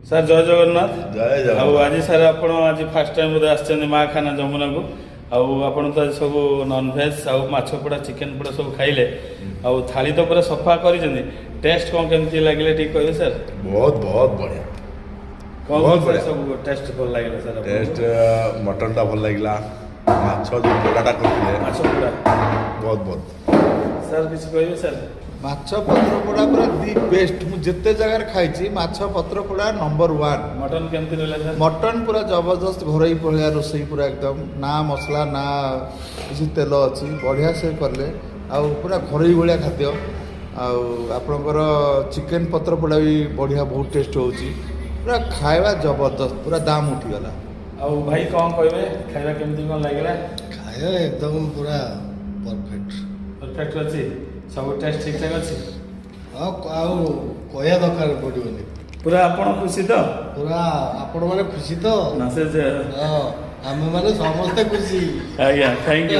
Sir ଜୟ ଜଗନ୍ନାଥ। ଜୟ ଜଗନ୍ନାଥ। ଆଉ ଆଜି sir ଆପଣ ଆଜି ଫାର୍ଷ୍ଟ ଟାଇମ୍ ବୋଧେ ଆସିଛନ୍ତି ମା ଖାନା ଯମୁନାକୁ। ଆଉ ଆପଣ ତ ଆଜି ସବୁ ନନଭେଜ୍ ଆଉ ମାଛ ପୋଡ଼ା ଚିକେନ ପୋଡ଼ା ସବୁ ଖାଇଲେ। ଆଉ ଥାଳି ତ ପୁରା ସଫା କରିଛନ୍ତି। ଟେଷ୍ଟ କ'ଣ କେମିତି ଲାଗିଲା ଟିକେ କହିବେ ସାର୍? ବହୁତ ବହୁତ ବଢ଼ିଆ। କ'ଣ ବହୁତ ସାର୍ ବଢ଼ିଆ। ସବୁ ଟେଷ୍ଟ ଭଲ ଲାଗିଲା ସାର୍ ଆପଣଙ୍କୁ? ଟେଷ୍ଟ ମଟନଟା ଭଲ ଲାଗିଲା, ମାଛ ଯେଉଁ ପୋଡ଼ାଟା କରିଥିଲେ ମାଛ ପୋଡ଼ା ବହୁତ ବହୁତ। ସାର୍ କିଛି କହିବେ ସାର୍? ମାଛ ପତ୍ର ପୋଡ଼ା ପୁରା ଦି ବେଷ୍ଟ। ମୁଁ ଯେତେ ଜାଗାରେ ଖାଇଛି ମାଛ ପତ୍ର ପୋଡ଼ା ନମ୍ବର 1। ମଟନ୍ କେମିତି ରହିଲା ସାର୍? ମଟନ୍ ପୁରା ଜବରଦସ୍ତ ଘରୋଇ ଭଳିଆ ରୋଷେଇ ପୁରା ଏକଦମ ନା ମସଲା ନା କିଛି ତେଲ ଅଛି, ବଢ଼ିଆ ସେ କଲେ। ଆଉ ପୁରା ଘରୋଇ ଭଳିଆ ଖାଦ୍ୟ। ଆଉ ଆପଣଙ୍କର ଚିକେନ ପତ୍ର ପୋଡ଼ା ବି ବଢ଼ିଆ, ବହୁତ ଟେଷ୍ଟ ହେଉଛି। ପୁରା ଖାଇବା ଜବରଦସ୍ତ, ପୁରା ଦାମ ଉଠିଗଲା। ଆଉ ଭାଇ କ'ଣ କହିବେ? ଖାଇବା କେମିତି କ'ଣ ଲାଗିଲା? ଖାଇବା ଏକଦମ ପୁରା ପରଫେକ୍ଟ। ପରଫେକ୍ଟ ଅଛି, ସବୁ ଟେଷ୍ଟ ଠିକ୍ ଠାକ୍ ଅଛି। ଆଉ କହିବା ଦରକାର ପଡ଼ିବନି। ପୁରା ଆପଣ ଖୁସି ତ? ପୁରା ଆପଣ ମାନେ ଖୁସି ତ? ନା ସେ ହଁ, ଆମେ ମାନେ ସମସ୍ତେ ଖୁସି। ଆଜ୍ଞା, ଥ୍ୟାଙ୍କ ୟୁ।